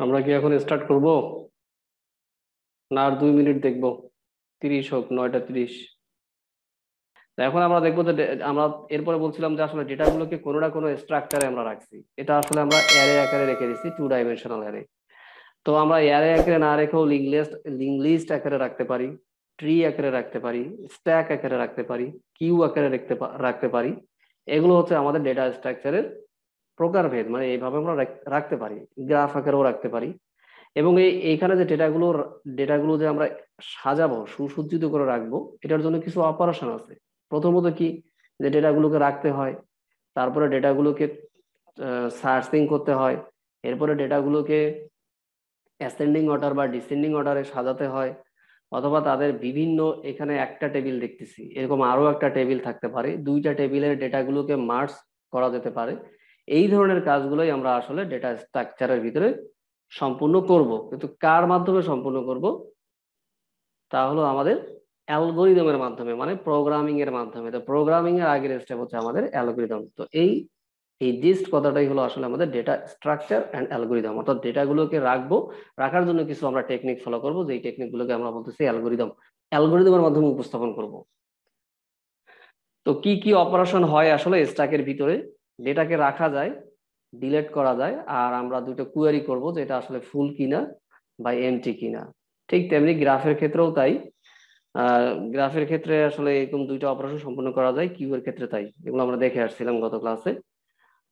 আমরা কি এখন স্টার্ট করব না আর 2 মিনিট দেখবো? 30 হোক, 9টা 30। তো এখন আমরা দেখবো যে আমরা এরপরে বলছিলাম যে আসলে ডেটাগুলোকে কোনো না কোনো স্ট্রাকচারে আমরা রাখছি। এটা আসলে আমরা অ্যারে আকারে রেখে দিচ্ছি, 2 ডাইমেনশনাল অ্যারে। তো আমরা অ্যারে আকারে না রেখেও লিঙ্ক লিস্ট আকারে রাখতে পারি, ট্রি আকারে রাখতে পারি, স্ট্যাক আকারে রাখতে পারি, কিউ আকারে রাখতে পারি। এগুলো হচ্ছে আমাদের ডেটা স্ট্রাকচারের প্রকারভেদ, মানে এইভাবে আমরা রাখতে পারি। গ্রাফ আকারেও রাখতে পারি। এবং এইখানে যে ডেটাগুলো যে আমরা সাজাবো, সুসজ্জিত করে রাখবো, এটার জন্য কিছু অপারেশন আছে। প্রথমত কি, যে ডেটাগুলোকে রাখতে হয়, তারপরে ডেটাগুলোকে সার্চিং করতে হয়, এরপরে ডেটাগুলোকে অ্যাসেন্ডিং অর্ডার বা ডিসেন্ডিং অর্ডারে সাজাতে হয়, অথবা তাদের বিভিন্ন, এখানে একটা টেবিল দেখতেছি, এরকম আরো একটা টেবিল থাকতে পারে, 2টা টেবিলের ডেটাগুলোকে মার্জ করা যেতে পারে। এই ধরনের কাজগুলোই আমরা আসলে ডেটা স্ট্রাকচারের ভিতরে সম্পূর্ণ করব। কিন্তু কার মাধ্যমে সম্পূর্ণ করব? তা হলো আমাদের অ্যালগোরিদমের মাধ্যমে, মানে প্রোগ্রামিং এর মাধ্যমে। তো প্রোগ্রামিং এর আগের স্টেপ হচ্ছে আমাদের অ্যালগোরিদম। তো এই এই জিস্ট কথাটাই হলো আসলে আমাদের ডেটা স্ট্রাকচার অ্যান্ড অ্যালগোরিদম। অর্থাৎ ডেটাগুলোকে রাখার জন্য কিছু আমরা টেকনিক ফলো করবো, যে টেকনিকগুলোকে আমরা বলতেছি অ্যালগোরিদম। অ্যালগোরিদমের মাধ্যমে উপস্থাপন করব। তো কি কি অপারেশন হয় আসলে স্ট্যাকের ভিতরে? ডেটাকে রাখা যায়, ডিলিট করা যায়, আর আমরা দুটো কোয়েরি করব যে এটা আসলে ফুল কিনা বা এমটি কিনা। ঠিক তেমনি গ্রাফের ক্ষেত্রেও তাই। গ্রাফের ক্ষেত্রে আসলে এরকম 2টা অপারেশন সম্পন্ন করা যায়, কিউ এর ক্ষেত্রে তাই। এগুলো আমরা দেখে আসছিলাম গত ক্লাসে।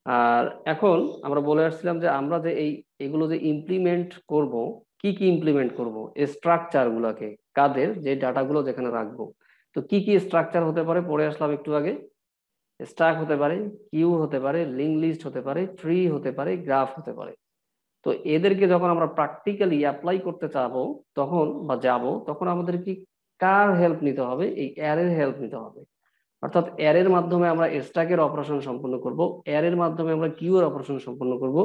আর এখন আমরা বলে আসছিলাম যে আমরা যে এগুলো যে ইমপ্লিমেন্ট করব, কি কি ইমপ্লিমেন্ট করব? স্ট্রাকচার গুলাকে, কাদের, যে ডাটাগুলো যেখানে রাখবো। তো কি কি স্ট্রাকচার হতে পারে পড়ে আসলাম একটু আগে। স্ট্যাক হতে পারে, কিউ হতে পারে, লিঙ্ক লিস্ট হতে পারে, ট্রি হতে পারে, গ্রাফ হতে পারে। তো এদেরকে যখন আমরা প্র্যাকটিক্যালি অ্যাপ্লাই করতে চাবো, তখন আমাদের কি, কার হেল্প নিতে হবে? এই অ্যারের হেল্প নিতে হবে। অর্থাৎ অ্যারের মাধ্যমে আমরা স্ট্যাকের অপারেশন সম্পন্ন করব, অ্যারের মাধ্যমে আমরা কিউ এর অপারেশন সম্পন্ন করব,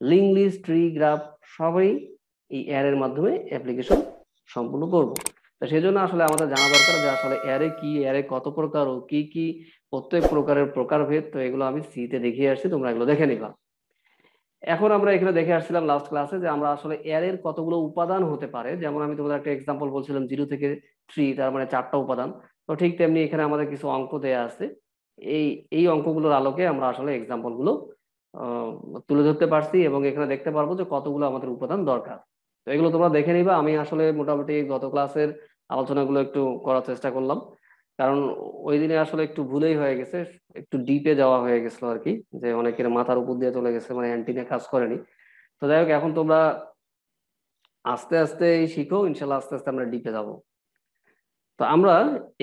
লিঙ্ক লিস্ট, ট্রি, গ্রাফ সবই এই অ্যারের মাধ্যমে অ্যাপ্লিকেশন সম্পন্ন করব। তো সেই জন্য আসলে আমাদের জানা দরকার যে আসলে অ্যারে কি, অ্যারে কত প্রকার ও কি কি প্রত্যেক প্রকারের প্রকারভেদ। তো এগুলো আমি সিতে দেখিয়ে আসছি, তোমরা এগুলো দেখে নিবা। এখন আমরা এখানে দেখে আসছিলাম লাস্ট ক্লাসে যে আমরা আসলে অ্যারের কতগুলো উপাদান হতে পারে। যেমন আমি তোমাদের একটা এক্সাম্পল বলছিলাম 0 থেকে 3, তার মানে 4টা উপাদান। তো ঠিক তেমনি এখানে আমাদের কিছু অঙ্ক দেয়া আছে। এই এই অঙ্কগুলোর আলোকে আমরা আসলে এক্সাম্পল গুলো আহ, তুলে ধরতে পারছি, এবং এখানে দেখতে পারবো যে কতগুলো আমাদের উপাদান দরকার। তো এগুলো তোমরা দেখে নিবা। আমি আসলে মোটামুটি গত ক্লাসের আলোচনাগুলো একটু করার চেষ্টা করলাম, কারণ ওই দিনে আসলে একটু ভুলেই হয়ে গেছে, একটু ডিপে যাওয়া হয়ে গেছিল আর কি। যে অনেকের মাথার উপর দিয়ে চলে গেছে, মানে অ্যান্টিনা কাজ করেনি। তো যাই হোক, এখন তোমরা আস্তে আস্তে শিখো, ইনশাল্লাহ আস্তে আস্তে আমরা ডিপে যাব। তো আমরা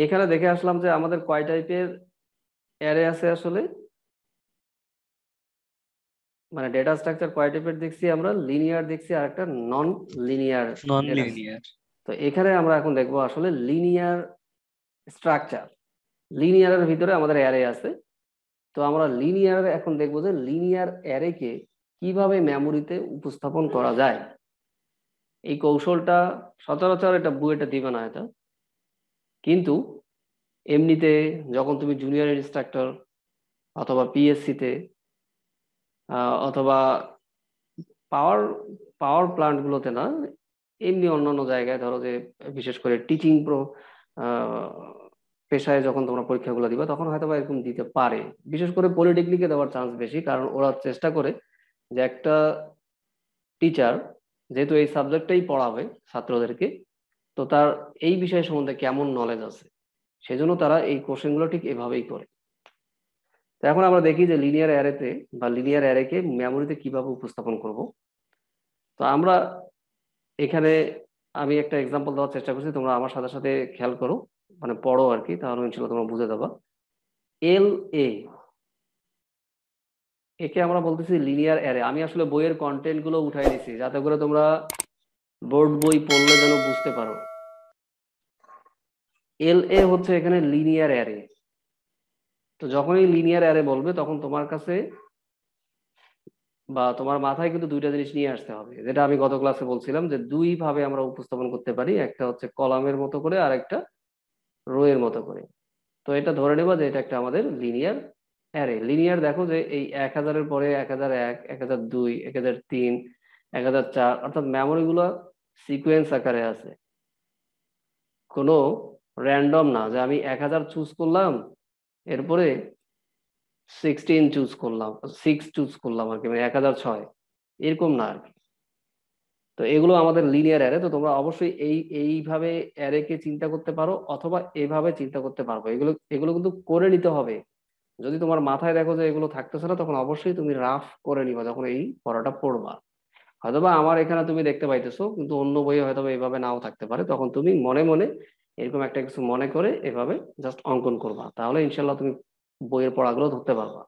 এখানে দেখে আসলাম যে আমাদের কয় টাইপের অ্যারে আছে আসলে, মানে ডেটা স্ট্রাকচার কয় টাইপের দেখছি আমরা, লিনিয়ার দেখছি আর একটা নন লিনিয়ার নন ডেটা। লিনিয়ার। তো এখানে আমরা এখন দেখবো আসলে লিনিয়ার স্ট্রাকচার। লিনিয়ারের ভিতরে আমাদের অ্যারে আছে। তো আমরা লিনিয়ার এখন দেখবো যে লিনিয়ার অ্যারেকে কিভাবে মেমোরিতে উপস্থাপন করা যায়। এই কৌশলটা সচরাচর এটা বুয়েটে দিবে না এটা, কিন্তু এমনিতে যখন তুমি জুনিয়র ইনস্ট্রাক্টর অথবা পিএসসি তে অথবা পাওয়ার পাওয়ার প্লান্ট গুলোতে না, এমনি অন্যান্য জায়গায়, ধরো যে বিশেষ করে টিচিং পেশায় যখন তোমরা পরীক্ষাগুলো দিবা, তখন হয়তো বা এরকম দিতে পারে। বিশেষ করে পলিটেকনিকে দেওয়ার চান্স বেশি, কারণ ওরা চেষ্টা করে যে একটা টিচার যেহেতু এই সাবজেক্টটাই পড়াবে ছাত্রদেরকে, তো তার এই বিষয় সম্বন্ধে কেমন নলেজ আছে, সেজন্য তারা এই কোশ্চেনগুলো ঠিক এভাবেই করে। তো এখন আমরা দেখি যে লিনিয়ার অ্যারেতে বা লিনিয়ার অ্যারেকে মেমোরিতে কিভাবে উপস্থাপন করব। তো আমরা এখানে, আমি একটা এক্সাম্পল দেওয়ার চেষ্টা করছি, তোমরা আমার সাথে সাথে খেয়াল করো, মানে পড়ো আর কি, তাহলে ইনশাল্লাহ তোমরা বুঝে যাবা। এল এ, একে আমরা বলতেছি লিনিয়ার অ্যারে। আমি আসলে বইয়ের কন্টেন্ট গুলো উঠাই নিছি যাতে করে তোমরা বোর্ড বই পড়লে যেন বুঝতে পারো। এল এ হচ্ছে এখানে লিনিয়ার অ্যারে। তো যখনই লিনিয়ার অ্যারে বলবে, তখন তোমার কাছে বা তোমার মাথায় কিন্তু 2টা জিনিস নিয়ে আসতে হবে, যেটা আমি গত ক্লাসে বলছিলাম যে 2 ভাবে আমরা উপস্থাপন করতে পারি। একটা হচ্ছে কলামের মতো করে, আর একটা রো এর মতো করে। তো এটা ধরে নেবা যে এটা একটা আমাদের লিনিয়ার অ্যারে। লিনিয়ার দেখো যে এই 1000-এর পরে 1001, 1002, 1003, 1004, অর্থাৎ মেমোরি গুলো সিকোয়েন্স আকারে আছে, কোনো র্যান্ডম না যে আমি 1000 চুজ করলাম এরপরে 16 চুজ করলাম, 6 চুজ করলাম আর কি, মানে 1006 এরকম না আর কি। তো এগুলো আমাদের লিনিয়ার অ্যারে। তো তোমরা অবশ্যই এইভাবে অ্যারে কে চিন্তা করতে পারো অথবা এভাবে চিন্তা করতে পারবো, এগুলো এগুলো কিন্তু করে নিতে হবে। যদি তোমার মাথায় দেখো যে এগুলো থাকতেছে না, তখন অবশ্যই তুমি রাফ করে নিবা যখন এই পড়াটা পড়বা। হয়তোবা আমার এখানে তুমি দেখতে পাইতেছো, কিন্তু অন্য বইয়ে হয়তোবা এভাবে নাও থাকতে পারে, তখন তুমি মনে মনে এরকম একটা কিছু মনে করে এভাবে জাস্ট অঙ্কন করবা, তাহলে ইনশাল্লাহ তুমি বইয়ের পড়াগুলো ধরতে পারবা।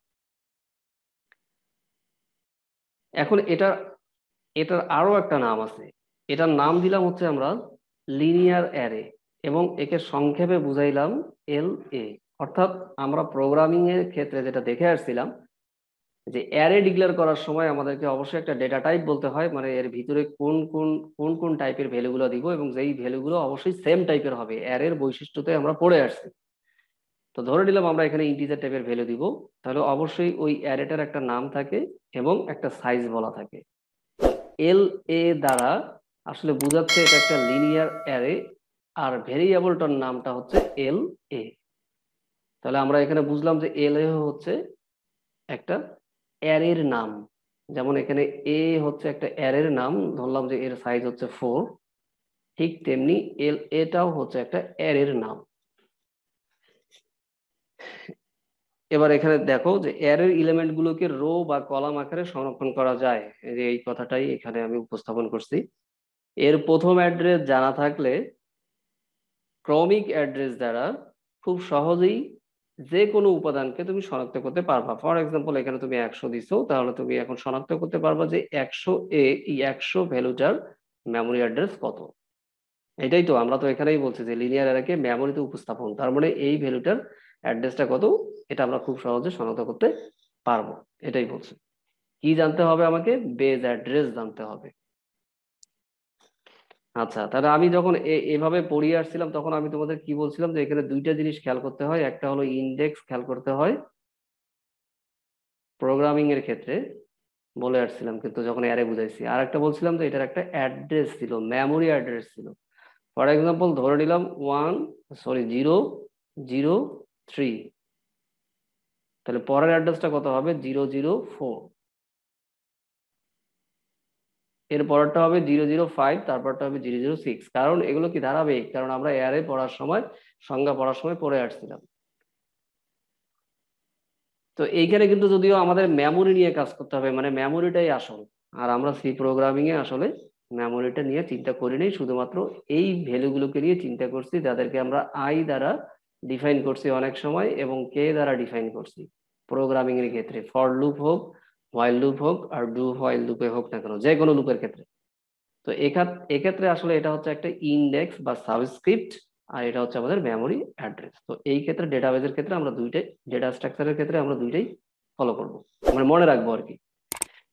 এখন এটার আরো একটা নাম আছে, এটার নাম দিলাম হচ্ছে আমরা লিনিয়ার অ্যারে, এবং একে সংক্ষেপে বুঝাইলাম LA। অর্থাৎ আমরা প্রোগ্রামিং এর ক্ষেত্রে যেটা দেখে আসছিলাম যে অ্যারে ডিক্লেয়ার করার সময় আমাদেরকে অবশ্যই একটা ডেটা টাইপ বলতে হয়, মানে এর ভিতরে কোন কোন কোন কোন টাইপের ভ্যালুগুলো দিব, এবং যেই ভ্যালুগুলো অবশ্যই সেম টাইপের হবে, অ্যারের বৈশিষ্ট্যতে আমরা পড়ে আসছি। তো ধরে নিলাম আমরা এখানে ইন্টিজার টাইপের ভ্যালু দিব, তাহলে অবশ্যই ওই অ্যারেটার একটা নাম থাকে এবং একটা সাইজ বলা থাকে। LA দ্বারা আসলে বোঝাচ্ছে এটা একটা লিনিয়ার অ্যারে, আর ভেরিয়েবলটার নামটা হচ্ছে LA। তাহলে আমরা এখানে বুঝলাম যে LA হচ্ছে একটা অ্যারের নাম। যেমন এখানে হচ্ছে একটা অ্যারের নাম, ধরলাম যে এর সাইজ হচ্ছে 4, ঠিক তেমনি এটাও হচ্ছে একটা অ্যারের নাম। এবার এখানে দেখো যে অ্যারের এলিমেন্ট গুলোকে রো বা কলাম আকারে সংরক্ষণ করা যায়, এই যে এই কথাটাই এখানে আমি উপস্থাপন করছি। এর প্রথম অ্যাড্রেস জানা থাকলে ক্রমিক অ্যাড্রেস দ্বারা খুব সহজেই যে কোনো উপাদানকে তুমি শনাক্ত করতে পারবা। ফর এক্সাম্পল এখানে তুমি 100 দিছো, তাহলে তুমি এখন শনাক্ত করতে পারবা যে 100 এই 100 ভ্যালুটার মেমোরি অ্যাড্রেস কত। এটাই তো আমরা তো এখানেই বলছি যে লিনিয়ার অ্যারেকে মেমোরিতে উপস্থাপন, তার মানে এই ভ্যালুটার অ্যাড্রেসটা কত এটা আমরা খুব সহজে শনাক্ত করতে পারবো, এটাই বলছি। কি জানতে হবে আমাকে? বেজ অ্যাড্রেস জানতে হবে। আচ্ছা, তাহলে আমি যখন এভাবে পড়িয়ে আসছিলাম তখন আমি তোমাদের কি বলছিলাম যে এখানে দুইটা জিনিস খেয়াল করতে হয়, একটা হলো ইন্ডেক্স খেয়াল করতে হয় প্রোগ্রামিং এর ক্ষেত্রে বলে আসছিলাম, কিন্তু যখন অ্যারে বুঝাইছি। আর একটা বলছিলাম যে এটার একটা অ্যাড্রেস ছিল, মেমোরি অ্যাড্রেস ছিল। ফর এক্সাম্পল ধরে নিলাম 003, তাহলে পরের অ্যাড্রেসটা কত হবে? 004। এর পরেরটা হবে 005, তারপরটা হবে 006। কারণ এগুলো কি ধারাবাহিক, কারণ আমরা অ্যারে পড়ার সময়, সংজ্ঞা পড়ার সময় পড়ে আসছিলাম। তো এইখানে কিন্তু যদিও আমাদের মেমোরি নিয়ে কাজ করতে হবে, মানে মেমোরিটাই আসল। আর আমরা সি প্রোগ্রামিং এ আসলে মেমোরিটা নিয়ে চিন্তা করিনি, শুধুমাত্র এই ভ্যালুগুলোকে নিয়ে চিন্তা করছি, যাদেরকে আমরা আই দ্বারা ডিফাইন করছি অনেক সময় এবং কে দ্বারা ডিফাইন করছি প্রোগ্রামিং এর ক্ষেত্রে। ফর লুপ হোক, হোয়াইল লুপ হোক, আর ডু হোয়াইল লুপে হোক না কেন, যে কোনো লুপের ক্ষেত্রে। তো এক্ষেত্রে আসলে এটা হচ্ছে একটা ইন্ডেক্স বা সাবস্ক্রিপ্ট, আর এটা হচ্ছে আমাদের মেমোরি অ্যাড্রেস। তো এই ক্ষেত্রে ডেটাবেজের ক্ষেত্রে আমরা দুইটাই, ডেটা স্ট্রাকচারের ক্ষেত্রে আমরা দুইটাই ফলো করব, মানে মনে রাখবো আর কি।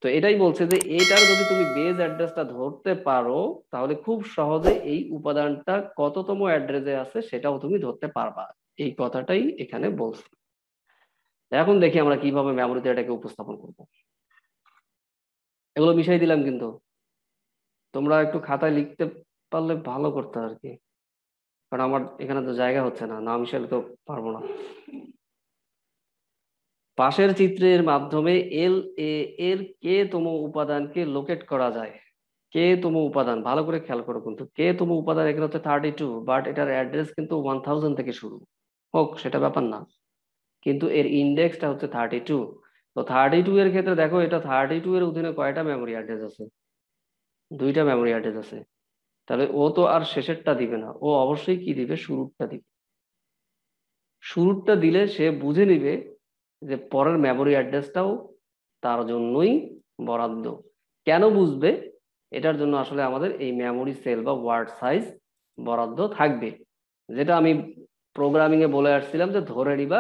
তো এটাই বলছে যে এটার যদি তুমি বেজ অ্যাড্রেসটা ধরতে পারো, তাহলে খুব সহজে এই উপাদানটা কততম অ্যাড্রেসে আছে সেটাও তুমি ধরতে পারবা, এই কথাটাই এখানে বলছে। এখন দেখি আমরা কিভাবে মেমোরিতে এটাকে উপস্থাপন করবো। এগুলো মিশাই দিলাম, কিন্তু তোমরা একটু খাতায় লিখতে পারলে ভালো করতে আর কি, কারণ আমার এখানে তো জায়গা হচ্ছে না, নাম হিসেবে তো পারবো না। পাশের চিত্রের মাধ্যমে LA এর কে তম উপাদানকে লোকেট করা যায়। কে তম উপাদান ভালো করে খেয়াল করো, কিন্তু কে তম উপাদান এখানে হচ্ছে 32, বাট এটার অ্যাড্রেস কিন্তু 1000 থেকে শুরু হোক সেটা ব্যাপার না, কিন্তু এর ইন্ডেক্সটা হচ্ছে 32। তো 32 এর ক্ষেত্রে দেখো, এটা 32 এর অধীনে কয়টা মেমোরি অ্যাড্রেস আছে? দুইটা মেমোরি অ্যাড্রেস আছে। তাহলে ও তো আর শেষেরটা দিবে না, ও অবশ্যই কি দিবে? শুরুরটা দিবে। শুরুরটা দিলে সে বুঝে নিবে যে পরের মেমোরি অ্যাড্রেসটাও তার জন্যই বরাদ্দ। কেন বুঝবে? এটার জন্য আসলে আমাদের এই মেমোরি সেল বা ওয়ার্ড সাইজ বরাদ্দ থাকবে, যেটা আমি প্রোগ্রামিং এ বলে আসছিলাম যে ধরে নিবা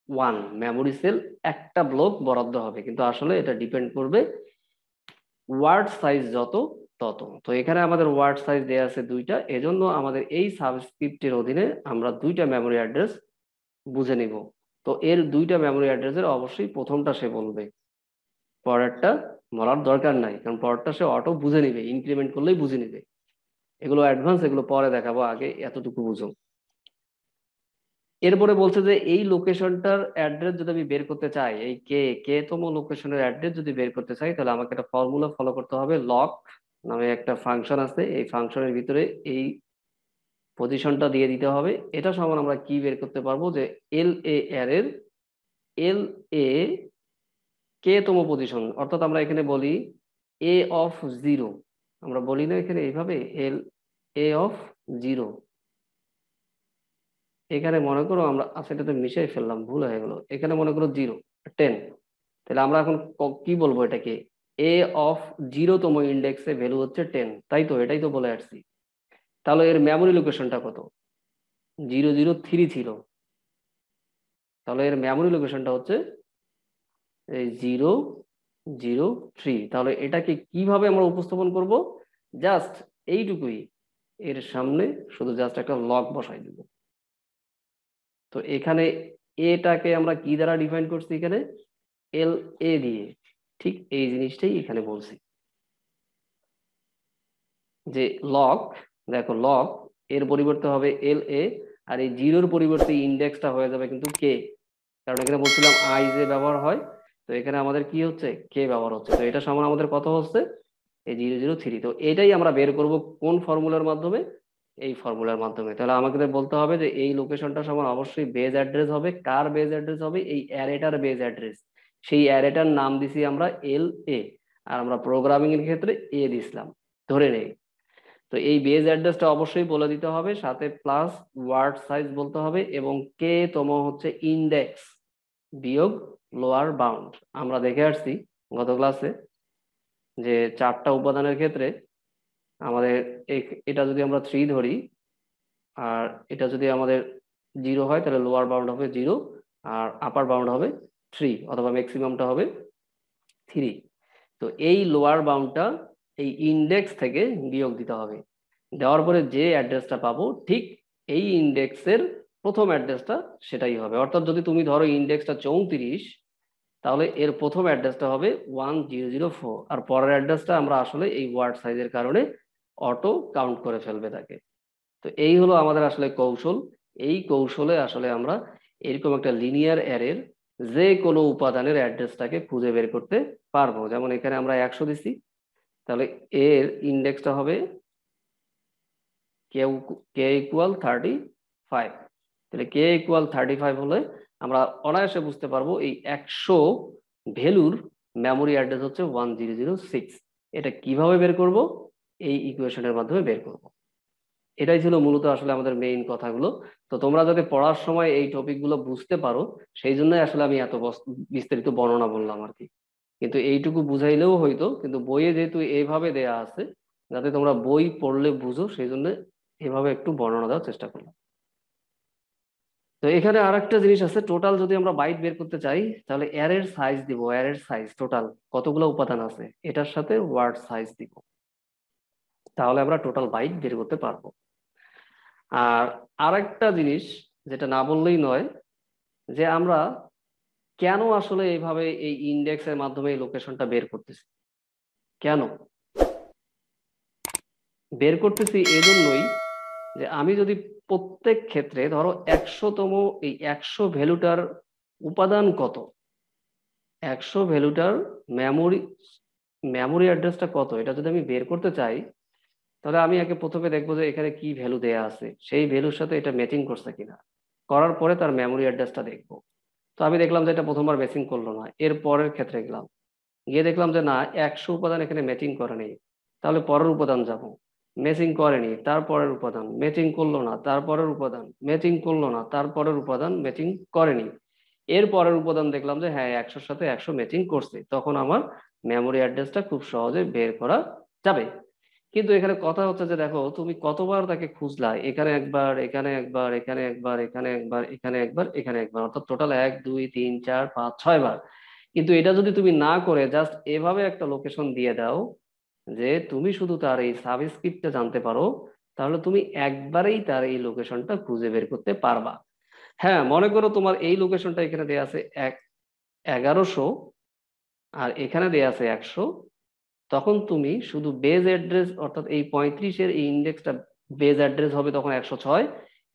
1 মেমোরি সেল একটা ব্লক বরাদ্দ হবে, কিন্তু আসলে এটা ডিপেন্ড করবে ওয়ার্ড সাইজ যত তত। তো এখানে আমাদের ওয়ার্ড সাইজ দেয়া আছে দুইটা, এজন্য আমাদের এই সাবস্ক্রিপ্টের অধীনে আমরা দুইটা মেমোরি অ্যাড্রেস বুঝে নিব। তো এর দুইটা মেমোরি অ্যাড্রেসের অবশ্যই প্রথমটা সে বলবে, পরেরটা বলার দরকার নাই, কারণ পরেরটা সে অটো বুঝে নিবে, ইনক্রিমেন্ট করলেই বুঝে নিবে। এগুলো অ্যাডভান্স, এগুলো পরে দেখাবো, আগে এতটুকু বুঝো। এরপরে বলছে যে এই লোকেশনটার অ্যাড্রেস যদি আমি বের করতে চাই, এই কে তম লোকেশনের অ্যাড্রেস যদি বের করতে চাই, তাহলে আমাকে একটা ফর্মুলা ফলো করতে হবে। লক নামে একটা ফাংশন আছে, এই ফাংশনের ভিতরে এই পজিশনটা দিয়ে দিতে হবে। এটা সমান আমরা কি বের করতে পারবো, যে এল এ এর এল এ কে তম পজিশন, অর্থাৎ আমরা এখানে বলি এ অফ জিরো, আমরা বলি না এখানে এইভাবে এল এ অফ জিরো। এখানে মনে করো আমরা সেটাতে মিশাই ফেললাম, ভুল হয়ে গেল, এখানে মনে করো 0 10, তাহলে আমরা এখন কি বলবো এটাকে, এ অফ 0তম ইন্ডেক্সে ভ্যালু হচ্ছে 10, তাই তো, এটাই তো বলে আসছি। তাহলে এর মেমোরি লোকেশনটা কত, 003 ছিল, তাহলে এর মেমোরি লোকেশনটা হচ্ছে এই 003। তাহলে এটাকে কিভাবে আমরা উপস্থাপন করব, জাস্ট এইটুকুই, এর সামনে শুধু জাস্ট একটা লক বসাই দিব। তো এখানে এটাকে আমরা কি দ্বারা ডিফাইন করছি, এখানে এল এ দিয়ে, ঠিক এই জিনিসটাই এখানে বলছি যে লক, দেখো লক এর পরিবর্তে হবে এল এ, আর এই জিরোর পরিবর্তে ইন্ডেক্সটা হয়ে যাবে কিন্তু কে, কারণ এখানে বলছিলাম আই যে ব্যবহার হয়, তো এখানে আমাদের কি হচ্ছে, কে ব্যবহার হচ্ছে। তো এটা সমান আমাদের কত হচ্ছে, এই 003। তো এটাই আমরা বের করব কোন ফর্মুলার মাধ্যমে, এই ফর্মুলার মাধ্যমে। তাহলে আমাকে বলতে হবে যে এই লোকেশনটা সমান অবশ্যই বেজ অ্যাড্রেস হবে, কার বেজ অ্যাড্রেস হবে, এই অ্যারেটার বেজ অ্যাড্রেস। সেই অ্যারেটার নাম দিছি আমরা এল এ, আর আমরা প্রোগ্রামিং এর ক্ষেত্রে এ দিছিলাম, ধরে নেই। তো এই বেজ অ্যাড্রেসটা অবশ্যই বলে দিতে হবে, সাথে প্লাস ওয়ার্ড সাইজ বলতে হবে, এবং কে তম হচ্ছে ইন্ডেক্স বিয়োগ লোয়ার বাউন্ড। আমরা দেখে আসছি গত ক্লাসে যে 4টা উপাদানের ক্ষেত্রে আমাদের এটা যদি আমরা 3 ধরি, আর এটা যদি আমাদের 0 হয়, তাহলে লোয়ার বাউন্ড হবে 0, আর আপার বাউন্ড হবে 3, অথবা ম্যাক্সিমামটা হবে 3। তো এই লোয়ার বাউন্ডটা এই ইন্ডেক্স থেকে বিয়োগ দিতে হবে, দেওয়ার পরে যে অ্যাড্রেসটা পাবো ঠিক এই ইন্ডেক্সের প্রথম অ্যাড্রেসটা সেটাই হবে। অর্থাৎ যদি তুমি ধরো ইন্ডেক্সটা 34, তাহলে এর প্রথম অ্যাড্রেসটা হবে 1004, আর পরের অ্যাড্রেসটা আমরা আসলে এই ওয়ার্ড সাইজের কারণে অটো কাউন্ট করে ফেলবে তাকে। তো এই হলো আমাদের আসলে কৌশল। এই কৌশলে আসলে আমরা এরকম একটা লিনিয়ার অ্যারের যে কোনো উপাদানের অ্যাড্রেসটাকে খুঁজে বের করতে পারবো। যেমন এখানে আমরা 100 দিছি, তাহলে এর ইন্ডেক্সটা হবে কে ইকুয়াল 35। তাহলে কে ইকুয়াল 35 হলে আমরা অনায়াসে বুঝতে পারবো এই 100 ভ্যালুর মেমোরি অ্যাড্রেস হচ্ছে 1006। এটা কিভাবে বের করব, এই ইকুয়েশনের মাধ্যমে বের করব। এটাই ছিল মূলত আসলে আমাদের মেইন কথাগুলো। তো তোমরা যাতে পড়ার সময় এই টপিকগুলো বুঝতে পারো, সেই জন্যই আসলে আমি এত বিস্তারিত বর্ণনা বললাম আর কি। কিন্তু এইটুকু বুঝাইলেও হইতো, কিন্তু বইয়ে যেহেতু এইভাবে দেয়া আছে, যাতে তোমরা বই পড়লে বুঝো, সেই জন্য এভাবে একটু বর্ণনা দেওয়ার চেষ্টা করলাম। তো এখানে আরেকটা জিনিস আছে, টোটাল যদি আমরা বাইট বের করতে চাই, তাহলে অ্যারের সাইজ দিব, অ্যারের সাইজ টোটাল কতগুলো উপাদান আছে এটার সাথে ওয়ার্ড সাইজ দিব, তাহলে আমরা টোটাল বাইট বের করতে পারবো। আর আরেকটা জিনিস যেটা না বললেই নয়, যে আমরা কেন আসলে এইভাবে এই ইন্ডেক্সের মাধ্যমে এই লোকেশনটা বের করতেছি, কেন বের করতেছি, এজন্যই যে আমি যদি প্রত্যেক ক্ষেত্রে ধরো 100তম, এই 100 ভ্যালুটার উপাদান কত, 100 ভ্যালুটার মেমোরি মেমোরি অ্যাড্রেসটা কত, এটা যদি আমি বের করতে চাই, তাহলে আমি আগে প্রথমে দেখবো যে এখানে কি ভ্যালু দেয়া আছে, সেই ভ্যালুর সাথে এটা ম্যাচিং করছে কিনা। করার পরে তার মেমোরি অ্যাড্রেসটা দেখবো। তো আমি দেখলাম যে এটা প্রথমবার ম্যাচিং করলো না, এর পরের ক্ষেত্রে গেলাম, গিয়ে দেখলাম যে না, 100 উপাদান এখানে ম্যাচিং করে নেই, তাহলে পরের উপাদান যাব, ম্যাচিং করেনি, তারপরের উপাদান ম্যাচিং করলো না, তারপরের উপাদান ম্যাচিং করলো না, তারপরের উপাদান ম্যাচিং করেনি, এর পরের উপাদান দেখলাম যে হ্যাঁ 100-র সাথে 100 ম্যাচিং করছে, তখন আমার মেমোরি অ্যাড্রেসটা খুব সহজে বের করা যাবে। কিন্তু এখানে কথা হচ্ছে যে দেখো তুমি কতবার তাকে খুঁজলা, এখানে একবার, এখানে একবার, এখানে একবার, এখানে একবার, এখানে একবার, এখানে একবার, অর্থাৎ টোটাল 1 2 3 4 5 6 বার। কিন্তু এটা যদি তুমি না করে জাস্ট এভাবে একটা লোকেশন দিয়ে দাও, যে তুমি শুধু তার এই সাবস্ক্রিপ্টটা জানতে পারো, তাহলে তুমি একবারেই তার এই লোকেশনটা খুঁজে বের করতে পারবা। হ্যাঁ, মনে করো তোমার এই লোকেশনটা এখানে দেয়া আছে 1100, আর এখানে দেয়া আছে 100, তখন তুমি শুধু বেজ অ্যাড্রেস অর্থাৎ এই 35-এর এই ইন্ডেক্সটা বেজ অ্যাড্রেস হবে তখন 106,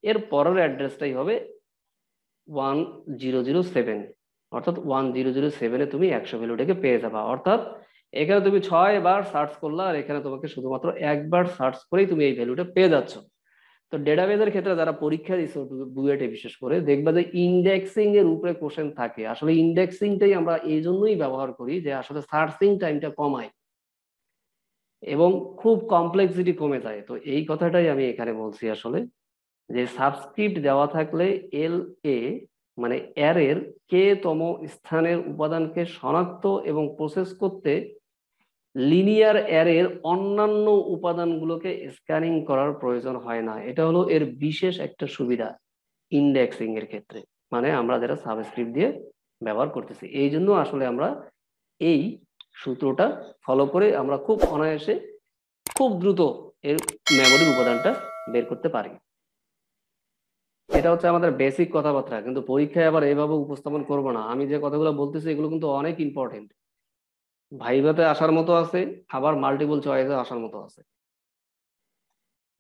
এর পরের অ্যাড্রেসটাই হবে 1007, অর্থাৎ 1007-এ তুমি 100 ভ্যালুটাকে পেয়ে যাবা। অর্থাৎ এখানে তুমি 6 বার সার্চ করলা আর এখানে তোমাকে শুধুমাত্র একবার সার্চ করেই তুমি এই ভ্যালুটা পেয়ে যাচ্ছ। তো ডেটাবেজের ক্ষেত্রে যারা পরীক্ষা দিচ্ছে বুয়েটে বিশেষ করে দেখবা যে ইন্ডেক্সিং এর উপরে কোশ্চেন থাকে। আসলে ইন্ডেক্সিংটাই আমরা এই জন্যই ব্যবহার করি যে আসলে সার্চিং টাইমটা কমায় এবং খুব কমপ্লেক্সিটি কমে যায়। তো এই কথাটাই আমি এখানে বলছি আসলে, যে সাবস্ক্রিপ্ট দেওয়া থাকলে এল এ মানে অ্যারের কে তম স্থানের উপাদানকে শনাক্ত এবং প্রসেস করতে লিনিয়ার অ্যারের অন্যান্য উপাদানগুলোকে স্ক্যানিং করার প্রয়োজন হয় না। এটা হলো এর বিশেষ একটা সুবিধা ইন্ডেক্সিং এর ক্ষেত্রে, মানে আমরা যারা সাবস্ক্রিপ্ট দিয়ে ব্যবহার করতেছি। এই জন্য আসলে আমরা এই সূত্রটা ফলো করে আমরা খুব অনায়াসে খুব দ্রুত এর মেমোরির উপাদানটা বের করতে পারি। এটা হচ্ছে আমাদের বেসিক কথাবার্তা, কিন্তু পরীক্ষায় আবার এইভাবে উপস্থাপন করব না। আমি যে কথাগুলো বলতেছি এগুলো কিন্তু অনেক ইম্পর্টেন্ট, ভাইভাতে আসার মতো আছে, আবার মাল্টিপল চয়েসে আসার মতো আছে।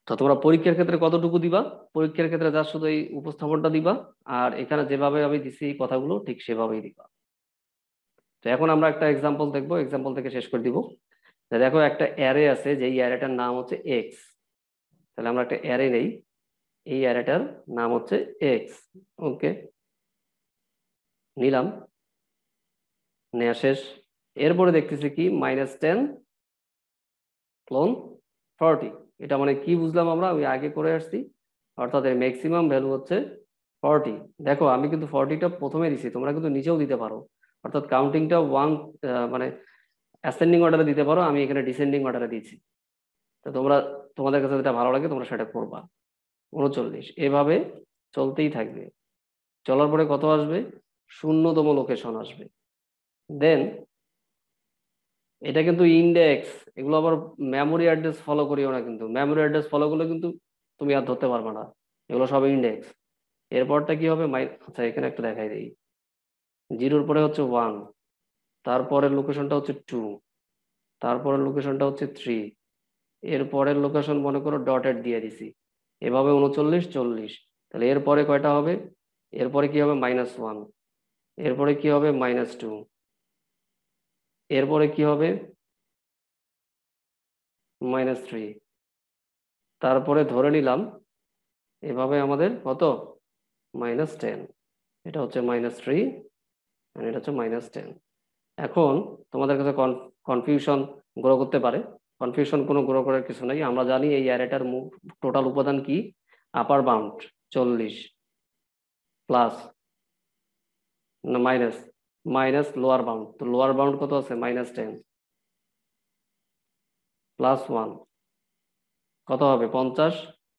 তো তোমরা পরীক্ষার ক্ষেত্রে কতটুকু দিবা? পরীক্ষার ক্ষেত্রে যা শুধু এই উপস্থাপনটা দিবা, আর এখানে যেভাবে আমি দিছি এই কথাগুলো ঠিক সেভাবেই দিবা। তো এখন আমরা একটা এক্সাম্পল দেখবো, এক্সাম্পল থেকে শেষ করে দিব। দেখো একটা অ্যারে আছে, যে অ্যারেটার নাম হচ্ছে এক্স। তাহলে আমরা একটা অ্যারে নেই, এই অ্যারেটার নাম হচ্ছে এক্স। ওকে, নিলাম, নেওয়া শেষ। এরপরে দেখতেছি কি -10 ক্লোন 40। এটা মানে কি বুঝলাম আমরা, ওই আগে করে আসছি, অর্থাৎ এর ম্যাক্সিমাম ভ্যালু হচ্ছে 40। দেখো আমি কিন্তু 40টা প্রথমে দিছি, তোমরা কিন্তু নিচেও দিতে পারো, অর্থাৎ কাউন্টিংটা মানে অ্যাসেন্ডিং অর্ডারে দিতে পারো, আমি এখানে ডিসেন্ডিং অর্ডারে দিয়েছি। তো তোমরা তোমাদের কাছে যেটা ভালো লাগে তোমরা সেটা করবা। 39 এভাবে চলতেই থাকবে। চলার পরে কত আসবে? 0তম লোকেশন আসবে। দেন এটা কিন্তু ইন্ডেক্স, এগুলো আবার মেমোরি অ্যাড্রেস ফলো করিও না, কিন্তু মেমোরি অ্যাড্রেস ফলো করলে কিন্তু তুমি আর ধরতে পারবে না, এগুলো সব ইন্ডেক্স। এরপরটা কি হবে? আচ্ছা এখানে একটা দেখাই দিই, 0-র পরে হচ্ছে 1, তারপরের লোকেশনটা হচ্ছে 2, তারপরের লোকেশনটা হচ্ছে 3, এর পরের লোকেশন মনে করো ডটেড দিয়ে দিছি, এভাবে 39 40। তাহলে এরপরে কয়টা হবে? এরপরে কি হবে? -1, এরপরে কি হবে? -2, এরপরে কি হবে? -3, তারপরে ধরে নিলাম এভাবে আমাদের কত? -10। এটা হচ্ছে -3 আর এটা হচ্ছে -10। এখন তোমাদের কাছে কনফিউশন গ্রো করতে পারে, কনফিউশন কোনো গ্রো করার কিছু নাই। আমরা জানি এই অ্যারেটার টোটাল উপাদান কি, আপার বাউন্ড 40 প্লাস না মাইনাস, মাইনাস লোয়ার বাউন্ড, তো লোয়ার বাউন্ড কত আছে? -10 +1 কত হবে? 50,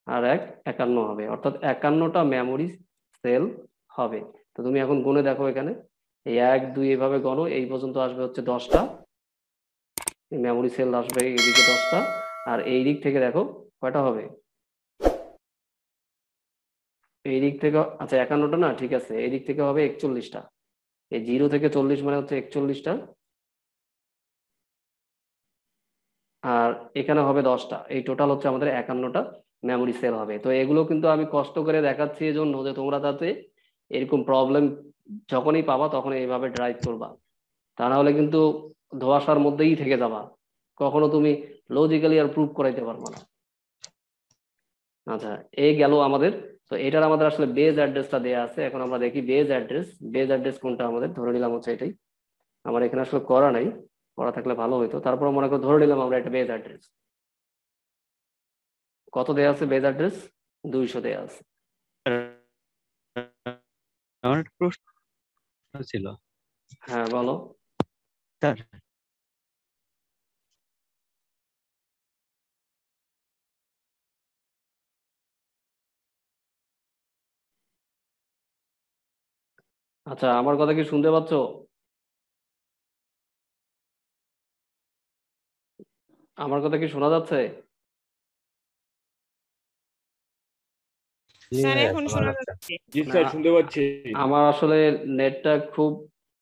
আর 1 51 হবে, অর্থাৎ 51টা মেমোরি সেল হবে। তো তুমি এখন গুণে দেখো, এখানে এই 1 2 এভাবে গণো, এই পর্যন্ত আসবে হচ্ছে 10টা মেমোরি সেল আসবে, এইদিকে 10টা, আর এই দিক থেকে দেখো কয়টা হবে? এই দিক থেকে আচ্ছা 51টা না, ঠিক আছে, এই দিক থেকে হবে 41টা। এই 0 থেকে 40 মানে হচ্ছে 41টা, আর এখানে হবে 10টা। এই টোটাল হচ্ছে আমাদের 51টা মেমোরি সেল হবে। তো এগুলো কিন্তু আমি কষ্ট করে দেখাচ্ছি এই জন্য যে তোমরা যাতে এরকম প্রবলেম যখনই পাবা তখন এইভাবে ড্রাইভ করবা, তা না হলে কিন্তু ধোঁয়াশার মধ্যেই থেকে যাবা, কখনো তুমি লজিক্যালি আর প্রুভ করাইতে পারবা না। আচ্ছা, এই গেল আমাদের। তো এটার আমাদের আসলে বেজ অ্যাড্রেসটা দেয়া আছে, এখন আমরা দেখি বেজ অ্যাড্রেস। বেজ অ্যাড্রেস কোনটা আমাদের ধরে নিলাম হচ্ছে এটাই, আমার এখানে আসলে করা নাই, করা থাকলে ভালো হইতো। তারপর মনে করে ধরে নিলাম আমরা একটা বেজ অ্যাড্রেস। কত দেয়া আছে বেজ অ্যাড্রেস? 200 দেয়া আছে। আমার একটা প্রশ্ন ছিল হ্যাঁ বলো। স্যার। আচ্ছা আমার কথা কি শুনতে পাচ্ছো? আমার কথা কি শোনা যাচ্ছে? স্যার এখন শোনা যাচ্ছে। জি স্যার শুনতে পাচ্ছি। আমার আসলে নেটটা খুব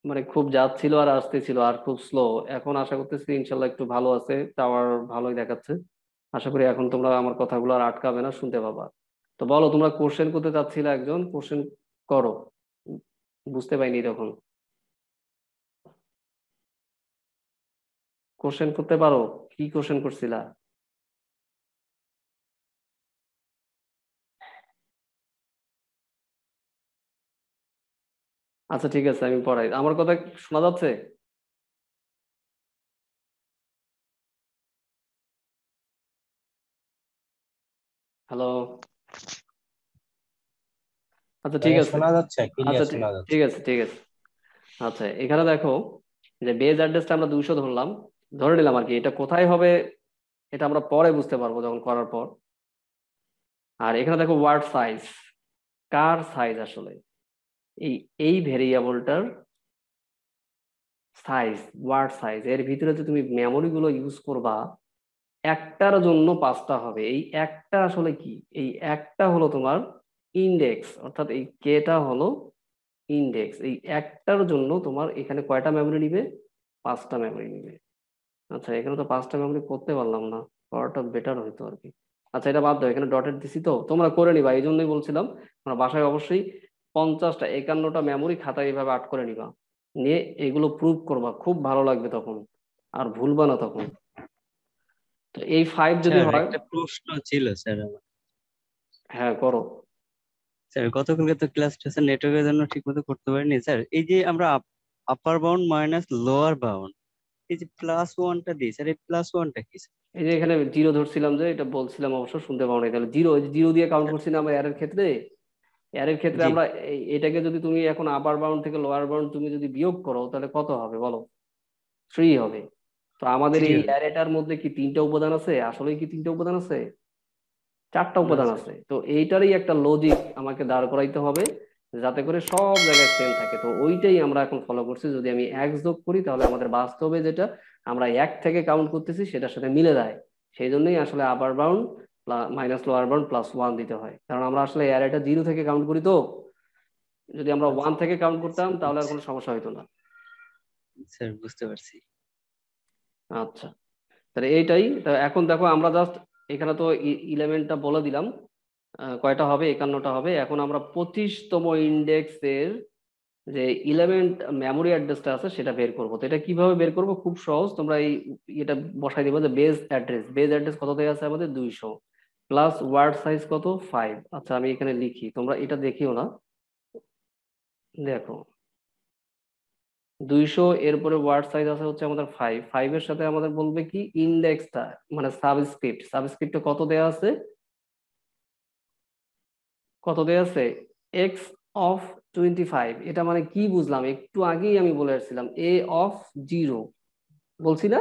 মানে খুব যাচ্ছিল আর আসতেছিল আর খুব স্লো। এখন আশা করতেছি ইনশাল্লাহ একটু ভালো আছে, টাওয়ার ভালোই দেখাচ্ছে। আশা করি এখন তোমরা আমার কথাগুলো আর আটকাবে না, শুনতে পাবা। তো বলো, তোমরা কোশ্চেন করতে চাচ্ছিলে, একজন কোশ্চেন করো। বুঝতে পাইনি তখন। কোশ্চেন করতে পারো? কি কোশ্চেন করছিলা? আচ্ছা ঠিক আছে, আমি পড়াই। আমার কথা শোনা যাচ্ছে? হ্যালো? আচ্ছা ঠিক আছে। শোনা যাচ্ছে, আচ্ছা ক্লিয়ার শোনা যাচ্ছে। ঠিক আছে, ঠিক আছে। আচ্ছা, এখানে দেখো যে বেজ অ্যাড্রেসটা আমরা 200 ধরলাম, ধরে নিলাম আর কি। এটা কোথায় হবে এটা আমরা পরে বুঝতে পারবো যখন করার পর। আর এখানে দেখো ওয়ার্ড সাইজ, কার সাইজ আসলে? এই এই ভেরিয়েবলটার সাইজ, ওয়ার্ড সাইজ। এর ভিতরে যে তুমি মেমোরি গুলো ইউজ করবা, একটার জন্য 5টা হবে। এই একটা আসলে কি? এই একটা হলো তোমার ইন্ডেক্স, অর্থাৎ এই কেটা হলো ইন্ডেক্স। এই একটার জন্য তোমার এখানে কয়টা মেমোরি নিবে? 5টা মেমোরি নিবে। আচ্ছা, এখানে তো 5টা মেমোরি করতে পারলাম না, করাটা বেটার হইতো আর কি। আচ্ছা, এটা বাদ দাও, এখানে ডটেড দিছি তো তোমরা করে নিবা। এই জন্যই বলছিলাম তোমরা বাসায় অবশ্যই 50টা 51টা মেমোরি খাতায় এইভাবে আট করে নিবা, নিয়ে এগুলো প্রুভ করবা। খুব ভালো লাগবে তখন, আর ভুলবা না তখন। তো এই 5 যদি স্যার হয়। একটা প্রশ্ন ছিল স্যার আমার। হ্যাঁ, করো। স্যার গতকালকে তো ক্লাস টেস্টের নেটওয়ার্কের জন্য ঠিক মতো করতে পারিনি স্যার। এই যে আমরা আপার বাউন্ড মাইনাস লোয়ার বাউন্ড, এই যে প্লাস ওয়ানটা দিই স্যার, এই প্লাস ওয়ানটা কি স্যার? এই যে এখানে জিরো ধরছিলাম, যে এটা বলছিলাম, অবশ্য শুনতে পাও না। তাহলে জিরো, জিরো দিয়ে কাউন্ট করছি না আমরা এর ক্ষেত্রে। এর ক্ষেত্রে জি আমরা এটাকে যদি তুমি এখন আপার বাউন্ড থেকে লোয়ার বাউন্ড তুমি যদি বিয়োগ করো, তাহলে কত হবে বলো? 3 হবে। তো আমাদের থ্রি এই হবে। অ্যারেটার মধ্যে কি 3টা উপাদান আছে? আসলে কি 3টা উপাদান আছে? 4টা না উপাদান স্যার। আছে। তো এইটারই একটা লজিক আমাকে দাঁড় করাইতে হবে, যাতে করে সব জায়গায় সেম থাকে। তো ওইটাই আমরা এখন ফলো করছি। যদি আমি এক যোগ করি, তাহলে আমাদের বাস্তবে যেটা আমরা এক থেকে কাউন্ট করতেছি সেটার সাথে মিলে যায়। সেই জন্যই আসলে আপার বাউন্ড মাইনাস লোয়ার বাউন্ড +1 দিতে হয়, কারণ আমরা আসলে অ্যারেটা জিরো থেকে কাউন্ট করি। তো যদি আমরা আচ্ছা 1 থেকে কাউন্ট করতাম স্যার, তাহলে আর বুঝছি কোনো সমস্যা হতো না। স্যার, বুঝতে পারছি। আচ্ছা, তাহলে এইটাই। তা এখন দেখো আমরা জাস্ট এখানে তো ইলেভেনটা বলে দিলাম, কয়টা হবে? 51টা হবে। এখন আমরা 25তম ইন্ডেক্সের যে 11 মেমোরি অ্যাড্রেসটা আছে সেটা বের করবো। তো এটা কিভাবে বের করবো? খুব সহজ। তোমরা এই এটা বসাই দিবা যে বেজ অ্যাড্রেস, বেজ অ্যাড্রেস কত দেওয়া আছে আমাদের? 200 প্লাস ওয়ার্ড সাইজ কত? 5। আচ্ছা, আমি এখানে লিখি, তোমরা এটা দেখিও না। দেখো, 200 এরপরে ওয়ার্ড সাইজ আছে হচ্ছে আমাদের 5। 5 এর সাথে আমাদের বলবে কি ইন্ডেক্সটা, মানে সাবস্ক্রিপ্ট। সাবস্ক্রিপ্টে কত দেয়া আছে? কত দেয়া আছে? X of 25। এটা মানে কি বুঝলাম? একটু আগেই আমি বলে আসছিলাম এ অফ 0, বলছি না?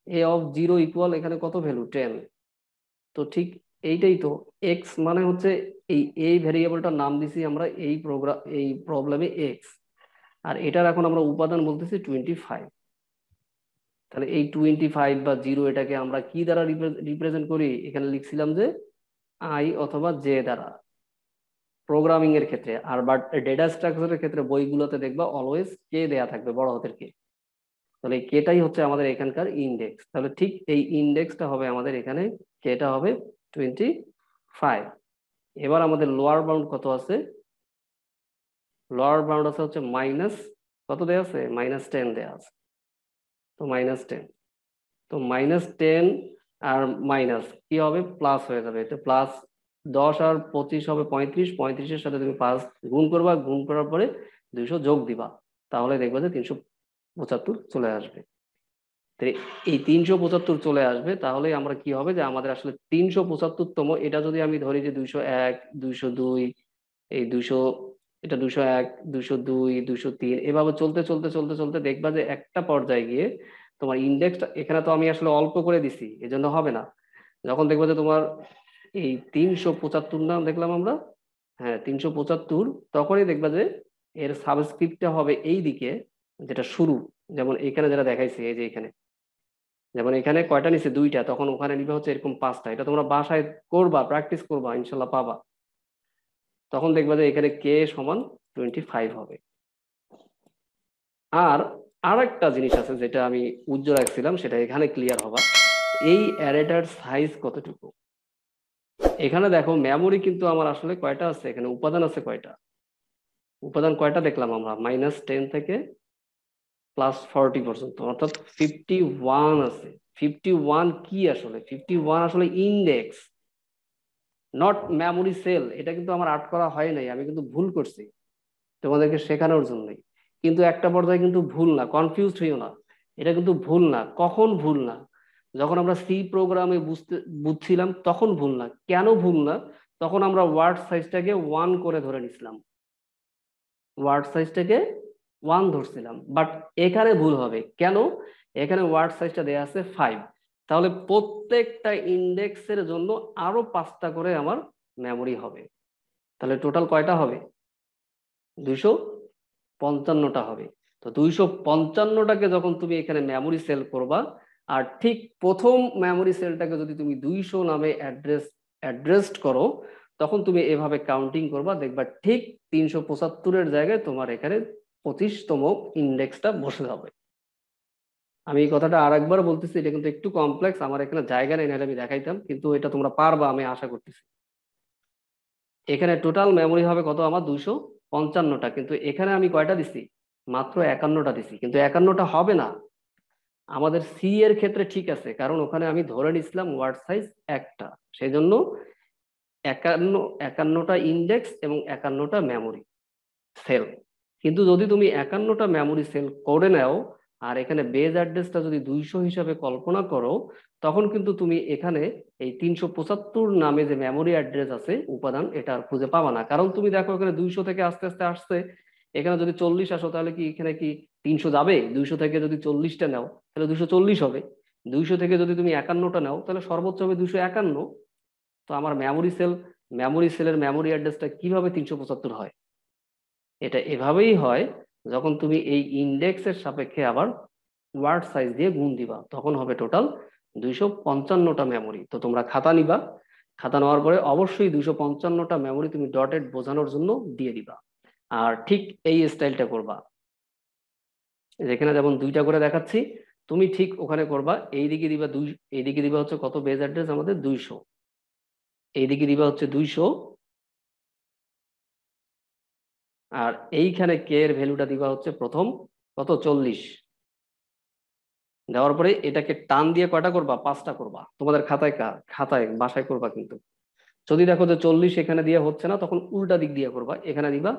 এ অফ 0 ইকুয়াল এখানে কত ভ্যালু? 10। তো ঠিক এইটাই তো। এক্স মানে হচ্ছে এই এই ভ্যারিয়েবলটার নাম দিছি আমরা এই প্রোগ্রাম, এই প্রবলেমে এক্স। আর এটার এখন আমরা উপাদান বলতেছি 25। তাহলে এই 25 বা 0 এটাকে আমরা কি দ্বারা রিপ্রেজেন্ট করি? এখানে লিখছিলাম যে আই অথবা জে দ্বারা, প্রোগ্রামিং এর ক্ষেত্রে। আর বাট ডেটা স্ট্রাকচারের ক্ষেত্রে বইগুলোতে দেখবা অলওয়েজ কে দেয়া থাকবে, বড় হাতের কে। তাহলে এই কেটাই হচ্ছে আমাদের এখানকার ইন্ডেক্স। তাহলে ঠিক এই ইন্ডেক্সটা হবে আমাদের এখানে, কেটা হবে 25। এবার আমাদের লোয়ার বাউন্ড কত আছে? লোয়ার বাউন্ড আছে হচ্ছে মাইনাস, কত দেয়া আছে? -10 দেয়া আছে। তো -10, তো -10 আর মাইনাস কি হবে? প্লাস হয়ে যাবে। তো প্লাস 10 আর 25 হবে 35। 35-এর সাথে তুমি 5 গুণ করবা, গুণ করার পরে 200 যোগ দিবা, তাহলে দেখবা যে 375 চলে আসবে। তো এই 375 চলে আসবে, তাহলে আমরা কি হবে যে আমাদের আসলে 375তম। এটা যদি আমি ধরি যে 201, 202, এই 200, এটা 201, 202, 203, এভাবে চলতে চলতে চলতে চলতে দেখবা যে একটা পর্যায়ে গিয়ে তোমার ইন্ডেক্সটা, এখানে তো আমি আসলে অল্প করে দিছি এজন্য হবে না। যখন দেখবা যে তোমার এই 375 নাম দেখলাম আমরা, হ্যাঁ 375, তখনই দেখবা যে এর সাবস্ক্রিপ্টটা হবে এই দিকে, যেটা শুরু। যেমন এখানে যেটা দেখাইছি, এই যে এখানে যেমন এখানে কয়টা নিছে? 2টা, তখন ওখানে নিবে হচ্ছে এরকম 5টা। এটা তোমরা বাসায় করবা, প্র্যাকটিস করবা, ইনশাল্লাহ পাবা। তখন দেখবা যে এখানে কে সমান 25 হবে। আর আরেকটা জিনিস আছে যেটা আমি উজ্জ্বল রাখছিলাম, সেটা এখানে ক্লিয়ার হবা। এই অ্যারেটার সাইজ কতটুকু। এখানে দেখো মেমোরি কিন্তু আমার আসলে কয়টা আছে, এখানে উপাদান আছে কয়টা, উপাদান কয়টা দেখলাম আমরা, -10 থেকে +40 পর্যন্ত, অর্থাৎ 51 আছে। 51 কি আসলে, 51 আসলে ইন্ডেক্স, নট মেমোরি সেল। এটা কিন্তু আমার আর্ট করা হয় নাই, আমি কিন্তু ভুল করছি তোমাদেরকে শেখানোর জন্যই। কিন্তু একটা পর্যায়ে কিন্তু ভুল না, কনফিউজড হইও না, এটা কিন্তু ভুল না। কখন ভুল না, যখন আমরা সি প্রোগ্রামে বুঝছিলাম তখন ভুল না। কেন ভুল না, তখন আমরা ওয়ার্ড সাইজটাকে 1 করে ধরে নিছিলাম, ওয়ার্ড সাইজটাকে 1 ধরছিলাম। বাট এখানে ভুল হবে কেন, এখানে ওয়ার্ড সাইজটা দেয়া আছে 5, তাহলে প্রত্যেকটা ইন্ডেক্সের জন্য আরো 5টা করে আমার মেমোরি হবে। তাহলে টোটাল কয়টা হবে, 255টা হবে। তো 255টাকে যখন তুমি এখানে মেমোরি সেল করবা, আর ঠিক প্রথম মেমোরি সেলটাকে যদি তুমি 200 নামে অ্যাড্রেসড করো, তখন তুমি এভাবে কাউন্টিং করবা, দেখবা ঠিক 375-এর জায়গায় তোমার এখানে 25তম ইন্ডেক্সটা বসে যাবে। আমি এই কথাটা আর একবার বলতেছি, এটা কিন্তু একটু কমপ্লেক্স, আমার এখানে জায়গা নেই, নাহলে আমি দেখাইতাম, কিন্তু এটা তোমরা পারবা আমি আশা করতেছি। এখানে টোটাল মেমোরি হবে কত আমার, 255টা, কিন্তু এখানে আমি কয়টা দিছি, মাত্র 51টা দিছি। কিন্তু 51টা হবে না আমাদের সি এর ক্ষেত্রে, ঠিক আছে, কারণ ওখানে আমি ধরে নিছিলাম ওয়ার্ড সাইজ একটা, সেই জন্য 51টা ইন্ডেক্স এবং 51টা মেমোরি সেল। কিন্তু যদি তুমি 51টা মেমোরি সেল করে নাও, আর এখানে বেজ অ্যাড্রেসটা যদি 200 হিসাবে কল্পনা করো, তখন কিন্তু তুমি এখানে এই 375 নামে যে মেমোরি অ্যাড্রেস আছে উপাদান, এটা আর খুঁজে পাবা না। কারণ তুমি দেখো এখানে 200 থেকে আস্তে আস্তে আসছে, এখানে যদি 40 আসো তাহলে কি এখানে কি 300 যাবে, 200 থেকে যদি 40টা নাও তাহলে 240 হবে, 200 থেকে যদি তুমি 51টা নাও তাহলে সর্বোচ্চ হবে 251। তো আমার মেমোরি সেলের মেমোরি অ্যাড্রেসটা কিভাবে 375 হয়, এটা এভাবেই হয়, যখন তুমি এই ইন্ডেক্সের সাপেক্ষে আবার ওয়ার্ড সাইজ দিয়ে গুণ দিবা, তখন হবে টোটাল 255টা মেমোরি। তো তোমরা খাতা নিবা, খাতা নেওয়ার পরে অবশ্যই 255টা মেমোরি তুমি ডটেড বোঝানোর জন্য দিয়ে দিবা। আর ঠিক এই স্টাইলটা করবা, যেখানে যেমন 2টা করে দেখাচ্ছি, তুমি ঠিক ওখানে করবা, এইদিকে দিবা এইদিকে দিবা হচ্ছে কত, বেজ অ্যাড্রেস আমাদের 200, এইদিকে দিবা হচ্ছে 200, আর এইখানে কে এর ভ্যালুটা দিবা হচ্ছে প্রথম কত, 40। দেওয়ার পরে এটাকে টান দিয়ে কয়টা করবা, 5টা করবা। তোমাদের খাতায় বাসায় করবা। কিন্তু যদি দেখো যে 40 এখানে দিয়ে হচ্ছে না, তখন উল্টা দিক দিয়ে করবা, এখানে দিবা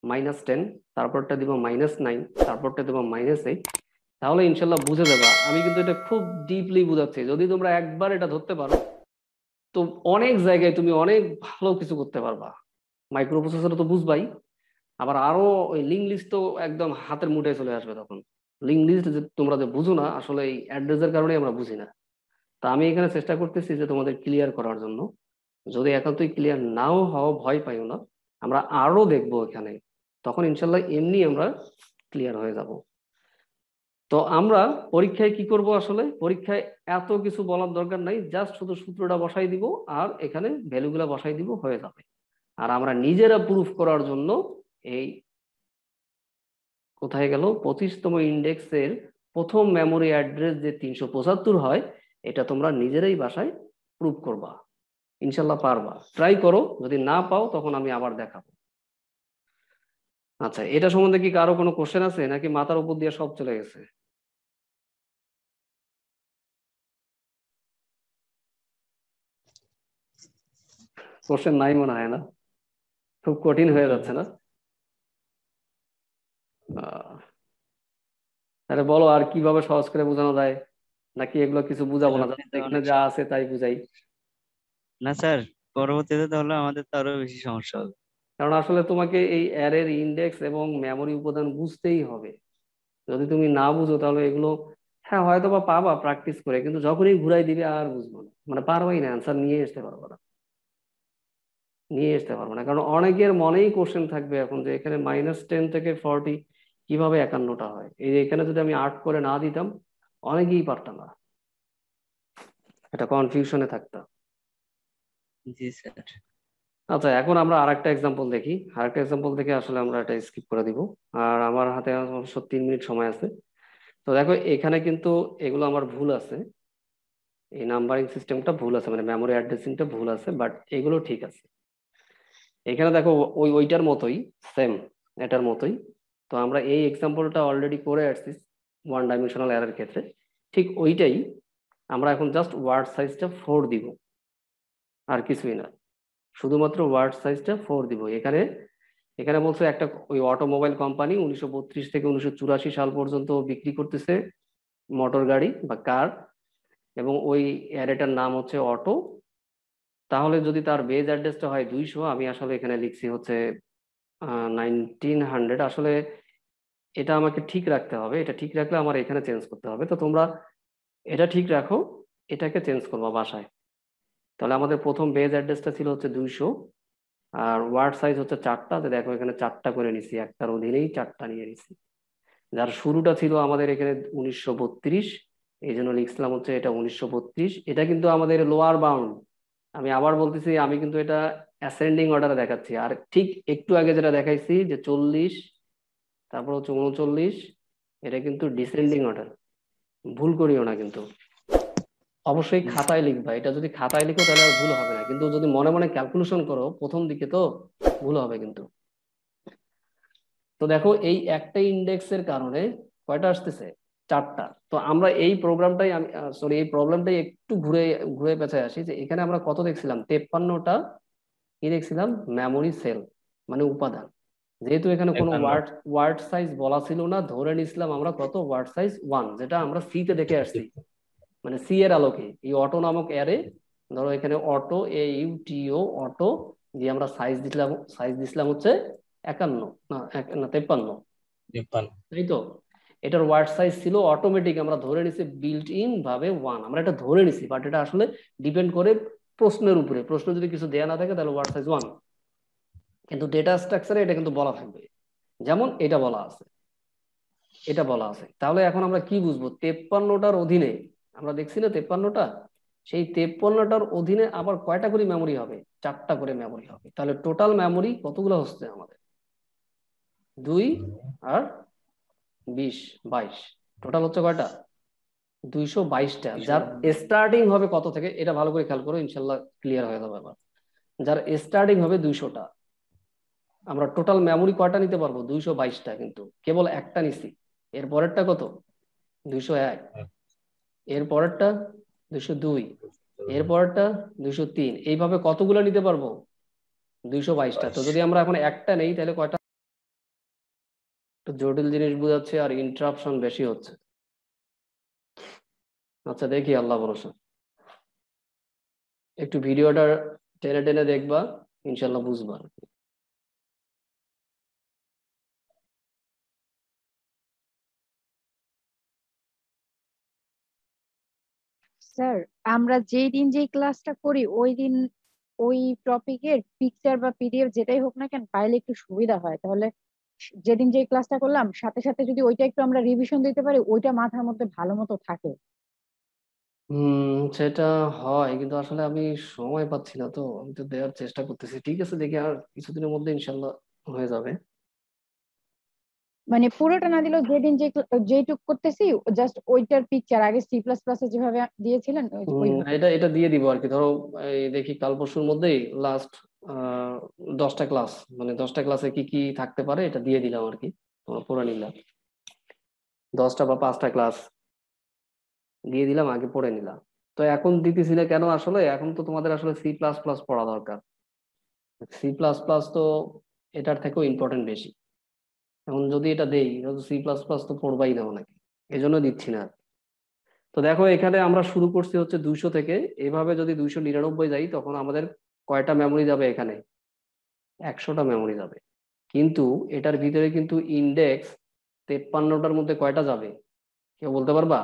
-10, তারপরটা দিবা -9, তারপরটা দিবা -8। তাহলে ইনশাল্লাহ বুঝে যাবা। আমি কিন্তু এটা খুব ডিপলি বুঝাচ্ছি, যদি তোমরা একবার এটা ধরতে পারো, তো অনেক জায়গায় তুমি অনেক ভালো কিছু করতে পারবা। মাইক্রো প্রসেসর তো বুঝবাই, আবার আরো ওই লিঙ্ক লিস্ট তো একদম হাতের মুঠোয় চলে আসবে তখন। লিঙ্ক লিস্ট যে তোমরা যে বুঝো না, আসলে এই অ্যাড্রেসের কারণে আমরা বুঝি না। তা আমি এখানে চেষ্টা করতেছি যে তোমাদের ক্লিয়ার করার জন্য। যদি একান্তই ক্লিয়ার নাও হও, ভয় পাইও না, আমরা আরো দেখবো এখানে, তখন ইনশাল্লাহ এমনি আমরা ক্লিয়ার হয়ে যাব। তো আমরা পরীক্ষায় কি করব, আসলে পরীক্ষায় এত কিছু বলার দরকার নাই, জাস্ট শুধু সূত্রটা বসাই দিব আর এখানে ভ্যালুগুলা বসাই দিব, হয়ে যাবে। আর আমরা নিজেরা প্রুফ করার জন্য এই কোথায় গেল, 25তম ইন্ডেক্সের প্রথম মেমোরি অ্যাড্রেস যে 375 হয়, এটা তোমরা নিজেরাই বাসায় প্রুফ করবা। ইনশাল্লাহ পারবা, ট্রাই করো, যদি না পাও তখন আমি আবার দেখাবো। আচ্ছা, এটা সম্বন্ধে কি কারো কোনো কোশ্চেন আছে, নাকি মাথার উপর দিয়ে সব চলে গেছে? কোশ্চেন নাই মনে হয় না, খুব কঠিন হয়ে যাচ্ছে না? আহ, তাহলে বলো আর কিভাবে সহজ করে বোঝানো যায়, নাকি এগুলো কিছু বুঝাবো স্যার না, আপনি just তো এখানে অনেক যা আছে তাই বুঝাই? না স্যার, পরবর্তীতে তাহলে আমাদের তো আরো বেশি সমস্যা হবে। কারণ আসলে তোমাকে এই অ্যারের ইন্ডেক্স এবং মেমোরি উপাদান বুঝতেই হবে। যদি তুমি না বুঝো তাহলে এগুলো, হ্যাঁ হয়তো বা পাবা প্র্যাকটিস করে, কিন্তু যখনই ঘুরাই দিবে আর বুঝবো না, মানে পারবাই না, অ্যান্সার নিয়ে আসতে পারবো না। কারণ অনেকের মনেই কোশ্চেন থাকবে এখন যে এখানে -10 থেকে 40 কিভাবে 51টা হয়। এই যে এখানে যদি আমি 8 করে না দিতাম, অনেকেই পারতাম না, এটা কনফিউশনে থাকতাম। জি স্যার। আচ্ছা, এখন আমরা আরেকটা এক্সাম্পল দেখি। আরেকটা এক্সাম্পল দেখে আসলে আমরা এটা স্কিপ করে দিব। আর আমার হাতে অবশ্য 3 মিনিট সময় আছে। তো দেখো এখানে কিন্তু এগুলো আমার ভুল আছে, এই নাম্বারিং সিস্টেমটা ভুল আছে, মানে মেমোরি অ্যাড্রেসিংটা ভুল আছে, বাট এগুলো ঠিক আছে। এখানে দেখো ওইটার মতোই, সেম এটার মতোই। তো আমরা এই এক্সাম্পলটা অলরেডি করে আসছি ওয়ান ডাইমেনশনাল অ্যারের ক্ষেত্রে, ঠিক ওইটাই। আমরা এখন জাস্ট ওয়ার্ড সাইজটা 4 দিব, আর কিছুই না, শুধুমাত্র ওয়ার্ড সাইজটা 4 দিব। এখানে এখানে বলছে একটা ওই অটোমোবাইল কোম্পানি 1932 থেকে 1984 সাল পর্যন্ত বিক্রি করতেছে মোটর গাড়ি বা কার, এবং ওই অ্যারেটার নাম হচ্ছে অটো। তাহলে যদি তার বেজ অ্যাড্রেসটা হয় 200, আমি আসলে এখানে লিখছি হচ্ছে 1900। আসলে এটা আমাকে ঠিক রাখতে হবে, এটা ঠিক রাখলে আমার এখানে চেঞ্জ করতে হবে। তো তোমরা এটা ঠিক রাখো, এটাকে চেঞ্জ করবো বাসায়। তাহলে আমাদের প্রথম বেজ অ্যাড্রেসটা ছিল হচ্ছে 200, আর ওয়ার্ড সাইজ হচ্ছে 4টা। তো দেখো এখানে 4টা করে নিছি, একটার অধীনেই 4টা নিয়ে নিছি। যার শুরুটা ছিল আমাদের এখানে 1932, এই জন্য লিখছিলাম হচ্ছে এটা 1932। এটা কিন্তু আমাদের লোয়ার বাউন্ড। আমি আবার বলতেছি, আমি কিন্তু এটা অ্যাসেন্ডিং অর্ডারে দেখাচ্ছি। আর ঠিক একটু আগে যেটা দেখাইছি যে 40, তারপর হচ্ছে 39, এটা কিন্তু ডিসেন্ডিং অর্ডার। ভুল করিও না কিন্তু, অবশ্যই খাতায় লিখবা। এটা যদি খাতায় লিখো তাহলে আর ভুল হবে না, কিন্তু যদি মনে মনে ক্যালকুলেশন করো প্রথম দিকে তো ভুল হবে কিন্তু। তো দেখো এই একটা ইন্ডেক্সের কারণে কয়টা আসতেছে, 4টা। তো আমরা এই প্রোগ্রামটাই, আমি সরি এই প্রবলেমটাই একটু ঘুরে ঘুরে পেঁচায় আসি, যে এখানে আমরা কত দেখছিলাম, 53টা কি দেখছিলাম, মেমোরি সেল মানে উপাদান। যেহেতু এখানে কোনো 51। ওয়ার্ড ওয়ার্ড সাইজ বলা ছিল না, ধরে নিছিলাম আমরা কত, ওয়ার্ড সাইজ 1, যেটা আমরা সি তে দেখে আসছি। মানে সি এর আলোকে এই অটো নামক অ্যারে, ধরো এখানে অটো, AUTO অটো দিয়ে আমরা সাইজ দিছিলাম হচ্ছে 51, না 53, 53। তাই তো। এটার ওয়ার্ড সাইজ ছিল অটোমেটিক, আমরা ধরে নিছি বিল্ট ইন ভাবে 1, আমরা এটা ধরে নিছি, বাট এটা আসলে ডিপেন্ড করে প্রশ্নের উপরে। প্রশ্ন যদি কিছু দেয়া না থাকে তাহলে ওয়ার্ড সাইজ 1, কিন্তু ডেটা স্ট্রাকচারে এটা কিন্তু বলা থাকবে, যেমন এটা বলা আছে, এটা বলা আছে। তাহলে এখন আমরা কি বুঝবো, 53টার অধীনে, আমরা দেখছি না 53টা, সেই 53টার অধীনে আবার কয়টা করে মেমোরি হবে, 4টা করে মেমোরি হবে। তাহলে টোটাল মেমোরি কতগুলো হচ্ছে আমাদের, 2 আর 20, 22। টোটাল হচ্ছে কয়টা, 222টা। যার স্টার্টিং হবে কত থেকে, এটা ভালো করে খেয়াল করো, ইনশাল্লাহ ক্লিয়ার হয়ে যাবে এবার। যার স্টার্টিং হবে 200টা, আমরা টোটাল মেমোরি কয়টা নিতে পারবো, 222টা, কিন্তু কেবল একটা নিছি। এর পরেরটা কত, 201, এর পরেরটা 202, এর পরেরটা 203, এইভাবে কতগুলো নিতে পারবো, 222টা। তো যদি আমরা এখন একটা নেই তাহলে কয়টা, একটু জটিল জিনিস বোঝাচ্ছে আর ইন্টারাপশন বেশি হচ্ছে। আচ্ছা দেখি, আল্লাহ ভরসা, একটু ভিডিওটা টেনে টেনে দেখবা, ইনশাল্লাহ বুঝবা। স্যার, আমরা যেই দিন যেই ক্লাসটা করি ওই দিন ওই টপিকের পিকচার বা PDF যেটাই হোক না কেন পাইলে একটু সুবিধা হয়। তাহলে যেদিন যেই ক্লাসটা করলাম সাথে সাথে যদি ওইটা একটু আমরা রিভিশন দিতে পারি, ওইটা মাথার মধ্যে ভালো মতো থাকে। সেটা হয়, কিন্তু আসলে আমি সময় পাচ্ছি না, তো আমি তো দেওয়ার চেষ্টা করতেছি। ঠিক আছে, দেখি আর কিছুদিনের মধ্যে ইনশাল্লাহ হয়ে যাবে। মানে পুরোটা না দিলেও যেদিন যেইটুক করতেছি জাস্ট ওইটার পিকচার আগে C++ এ যেভাবে দিয়েছিলেন ওইভাবে। এটা এটা দিয়ে দিব আর কি। ধরো এই দেখি কাল পরশুর মধ্যেই লাস্ট 10টা ক্লাস, মানে 10টা ক্লাসে কি কি থাকতে পারে এটা দিয়ে দিলাম আর কি, তোমরা পড়ে নিলাম। 10টা বা 5টা ক্লাস দিয়ে দিলাম, আগে পড়ে নিলাম। তো এখন দিতেছি না কেন, আসলে এখন তো তোমাদের আসলে C++ পড়া দরকার। C++ তো এটার থেকেও ইম্পর্টেন্ট বেশি। এখন যদি এটা দেই, C++ তো পড়বাই না নাকি, এই জন্য দিচ্ছি না আর কি। তো দেখো এখানে আমরা শুরু করছি হচ্ছে 200 থেকে, এভাবে যদি 299 যাই তখন আমাদের কয়টা মেমোরি যাবে এখানে, 100টা মেমোরি যাবে। কিন্তু এটার ভিতরে কিন্তু ইন্ডেক্স 53টার মধ্যে কয়টা যাবে, কেউ বলতে পারবা?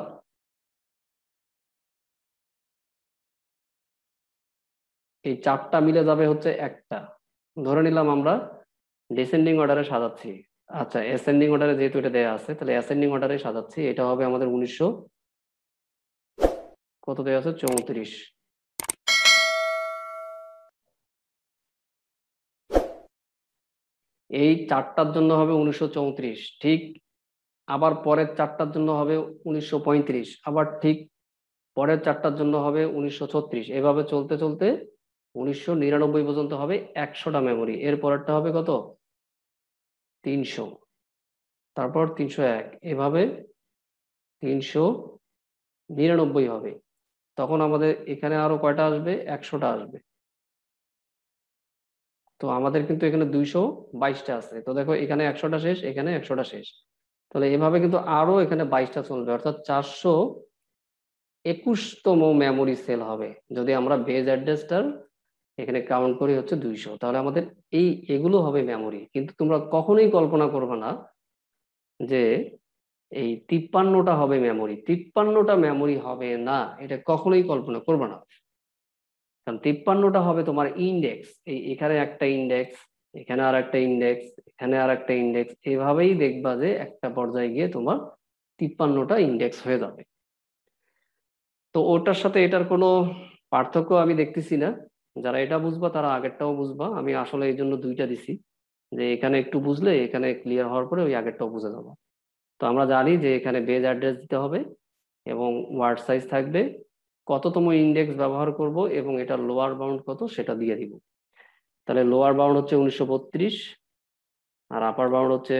এই 4টা মিলে যাবে হচ্ছে একটা, ধরে নিলাম আমরা ডিসেন্ডিং অর্ডারে সাজাচ্ছি। আচ্ছা, অ্যাসেন্ডিং অর্ডারে যেহেতু এটা দেয়া আছে, তাহলে অ্যাসেন্ডিং অর্ডারে সাজাচ্ছি। এটা হবে আমাদের 1900, কত দেয়া আছে, 34। এই চারটার জন্য হবে 1934, ঠিক। আবার পরের চারটার জন্য হবে 1935, আবার ঠিক পরের চারটার জন্য হবে 1936। এভাবে চলতে চলতে 1999 পর্যন্ত হবে 100টা মেমোরি। এর পরেরটা হবে কত? 300, তারপর 301, এভাবে 399 হবে। তখন আমাদের এখানে আরো কয়টা আসবে? 100টা আসবে। তো আমাদের কিন্তু এখানে 222টা আছে। তো দেখো এখানে 100টা শেষ, এখানে 100টা শেষ। তাহলে এভাবে কিন্তু আরো এখানে 22টা চলবে, অর্থাৎ 421তম মেমোরি সেল হবে যদি আমরা বেজ অ্যাড্রেসটার এখানে কাউন্ট করি হচ্ছে 200। তাহলে আমাদের এগুলো হবে মেমোরি। কিন্তু তোমরা কখনোই কল্পনা করবে না যে এই 53টা হবে মেমোরি। 53টা মেমোরি হবে না, এটা কখনোই কল্পনা করবে না। কারণ 53টা হবে তোমার ইন্ডেক্স। এখানে একটা ইন্ডেক্স, এখানে আর একটা ইন্ডেক্স, এখানে আর একটা ইন্ডেক্স, এভাবেই দেখবা যে একটা পর্যায়ে গিয়ে তোমার 53টা ইন্ডেক্স হয়ে যাবে। তো ওটার সাথে এটার কোনো পার্থক্য আমি দেখতেছি না। যারা এটা বুঝবা তারা আগেরটাও বুঝবা। আমি আসলে এই জন্য দুইটা দিছি, যে এখানে একটু বুঝলে এখানে ক্লিয়ার হওয়ার পরে ওই আগেরটাও বুঝে যাবো। তো আমরা জানি যে এখানে বেজ অ্যাড্রেস দিতে হবে এবং ওয়ার্ড সাইজ থাকবে, কততম ইন্ডেক্স ব্যবহার করব এবং এটা লোয়ার বাউন্ড কত সেটা দিয়ে দিব। তাহলে লোয়ার বাউন্ড হচ্ছে 1932 আর আপার বাউন্ড হচ্ছে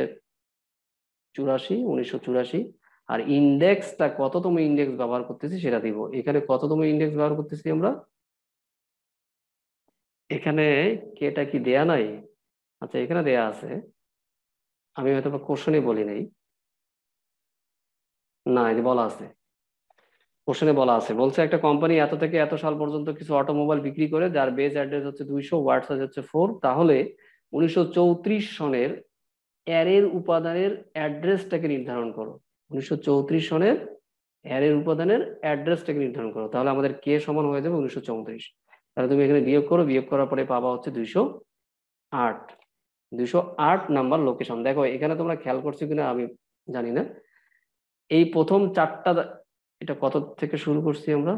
1984। আর ইন্ডেক্সটা কততম ইন্ডেক্স ব্যবহার করতেছি সেটা দিব। এখানে কততম ইন্ডেক্স ব্যবহার করতেছি আমরা? এখানে কেটা কি দেয়া নাই? আচ্ছা এখানে দেয়া আছে, আমি হয়তো বা কোশ্চেনে বলি নাই। না, এই যে বলা আছে, কোশ্চেনে বলা আছে, বলছে একটা কোম্পানি এত থেকে এত সাল পর্যন্ত কিছু অটোমোবাইল বিক্রি করে যার বেজ অ্যাড্রেস হচ্ছে 200, ওয়ার্ড সাইজ হচ্ছে 4। তাহলে 1934 সনের অ্যারের উপাদানের অ্যাড্রেসটাকে নির্ধারণ করো। 1934 সনের অ্যারের উপাদানের অ্যাড্রেসটাকে নির্ধারণ করো। তাহলে আমাদের কে সমান হয়ে যাবে 1934। তাহলে তুমি এখানে বিয়োগ করো, বিয়োগ করার পরে পাবা হচ্ছে 208। 208 নাম্বার লোকেশন। দেখো এখানে তোমরা খেয়াল করছো কিনা আমি জানি না, এই প্রথম চারটা, এটা কত থেকে শুরু করছি আমরা?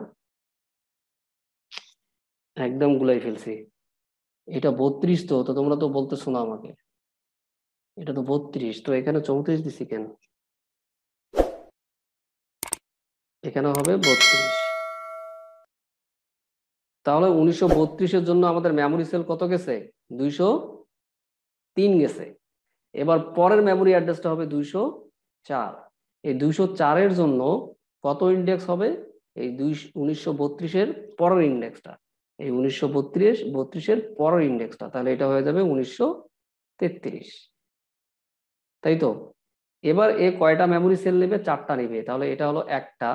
একদম গুলাই ফেলছি। এটা 32, তো তো তোমরা তো বলতেছো না আমাকে, এটা তো 32, তো এখানে 34 দিছি কেন? এখানে হবে 32। তাহলে 1932-এর জন্য আমাদের মেমোরি সেল কত গেছে? 203 গেছে। এবার পরের মেমোরি অ্যাড্রেসটা হবে 204। এই 204-এর জন্য কত ইন্ডেক্স হবে? এই 1932-এর পরের ইন্ডেক্সটা, এই 1932-এর পরের ইন্ডেক্সটা, তাহলে এটা হয়ে যাবে 1933, তাই তো? এবার এ কয়টা মেমোরি সেল নেবে? 4টা নেবে। তাহলে এটা হলো একটা,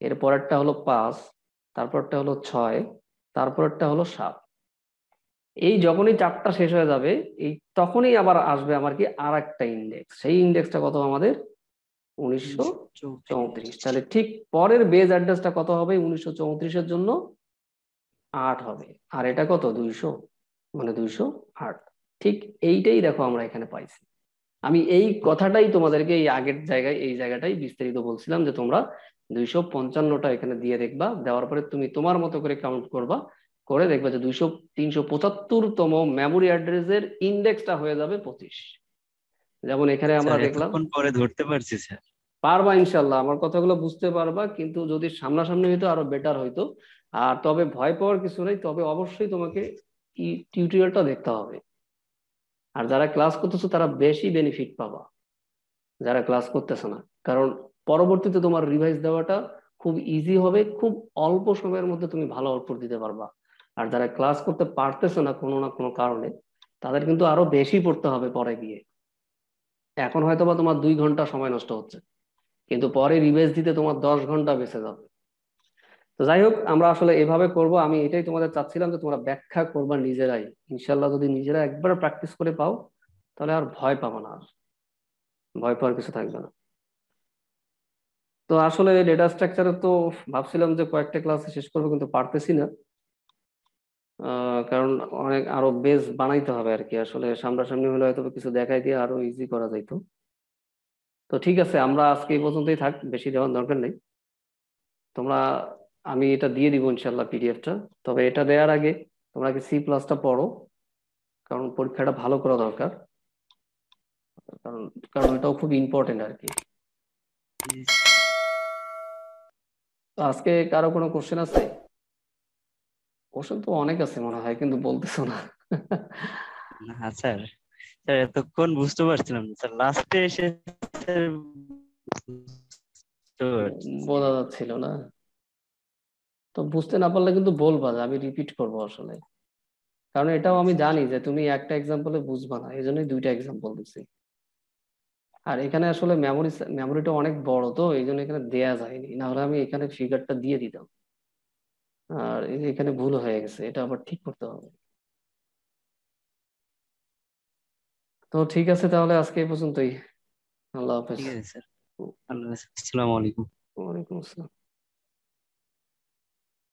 এর পরেরটা হলো 5, তারপরটা হলো 6, তারপরটা হলো 7। এই যখনই 4টা শেষ হয়ে যাবে, এই তখনই আবার আসবে আমার কি আর একটা ইন্ডেক্স। সেই ইন্ডেক্সটা কত আমাদের? 1934। তাহলে ঠিক পরের বেজ অ্যাড্রেসটা কত হবে 1934-এর জন্য? 8 হবে। আর এটা কত? 200, মানে 208। ঠিক এইটাই দেখো আমরা এখানে পাইছি। আমি এই কথাটাই তোমাদেরকে এই আগের জায়গায়, এই জায়গাটাই বিস্তারিত বলছিলাম যে তোমরা 255টা এখানে দিয়ে দেখবা, দেওয়ার পরে তুমি তোমার মতো করে কাউন্ট করবা, করে দেখবা যে 375তম মেমোরি অ্যাড্রেসের ইন্ডেক্সটা হয়ে যাবে 25। যেমন এখানে আমরা স্যার দেখলাম। এতক্ষণ পরে ধরতে পারছি স্যার। পারবা ইনশাল্লাহ, আমার কথাগুলো বুঝতে পারবা, কিন্তু যদি সামনাসামনি হইতো আরো বেটার হইতো। আর তবে ভয় পাওয়ার কিছু নেই, তবে অবশ্যই তোমাকে টিউটোরিয়ালটা দেখতে হবে। আর যারা ক্লাস করতেছো তারা বেশি বেনিফিট পাবা যারা ক্লাস করতেছে না, কারণ পরবর্তীতে তোমার রিভাইজ দেওয়াটা খুব ইজি হবে, খুব অল্প সময়ের মধ্যে তুমি ভালো আউটপুট দিতে পারবা। আর যারা ক্লাস করতে পারতেছে না কোনো না কোনো কারণে, তাদের কিন্তু আরো বেশি পড়তে হবে পরে গিয়ে। এখন হয়তো বা তোমার 2 ঘন্টা সময় নষ্ট হচ্ছে, কিন্তু পরে রিভাইজ দিতে তোমার 10 ঘন্টা বেঁচে যাবে। তো যাই হোক, আমরা আসলে এভাবে করব। আমি এটাই তোমাদের চাচ্ছিলাম যে তোমরা ব্যাখ্যা করবা নিজেরাই। ইনশাল্লাহ যদি নিজেরা একবার প্র্যাকটিস করে পাও, তাহলে আর ভয় পাবো না, আর ভয় পাওয়ার কিছু থাকবে না। তো আসলে ডেটা স্ট্রাকচারে তো ভাবছিলাম যে কয়েকটা ক্লাসে শেষ করবো, কিন্তু পারতেছি না। কারণ অনেক আরো বেস বানাইতে হবে আর কি। আসলে সামনাসামনি হলে হয়তো কিছু দেখাই দিয়ে আরো ইজি করা যাইতো। তো ঠিক আছে, আমরা আজকে এই পর্যন্তই থাক, বেশি দেওয়ার দরকার নেই। তোমরা, আমি এটা দিয়ে দিব ইনশাল্লাহ পিডিএফটা। তবে এটা দেওয়ার আগে তোমরা কি C++টা পড়ো, কারণ পরীক্ষাটা ভালো করা দরকার। কারণ কারণ এটাও খুব ইম্পর্টেন্ট আর কি। জি, তো আজকে কারো কোনো কোশ্চেন আছে? কোশ্চেন তো অনেক আছে মনে হয়, কিন্তু বলতেছো না। না স্যার, স্যার এতক্ষণ বুঝতে পারছিলাম না স্যার, লাস্টে এসে স্যার বুঝতে পারছি। বোঝা যাচ্ছিল না। তো বুঝতে না পারলে কিন্তু বলবা যে আমি রিপিট করবো আসলে, কারণ এটাও আমি স্যার জানি যে তুমি একটা এক্সাম্পলে বুঝবা না, এই জন্যই দুইটা এক্সাম্পল দিচ্ছি। আর এখানে আসলে মেমোরিটা অনেক বড়, তো এই জন্য এখানে দেয়া যায়নি, না হলে আমি এখানে ফিগারটা দিয়ে দিতাম। আর এই যে এখানে ভুল হয়ে গেছে, এটা আবার ঠিক করতে হবে। তো ঠিক আছে, তাহলে আজকে এই পর্যন্তই। আল্লাহ হাফেজ। ঠিক আছে স্যার, আল্লাহ হাফেজ, আসসালামু আলাইকুম। ওয়ালাইকুম আসসালাম।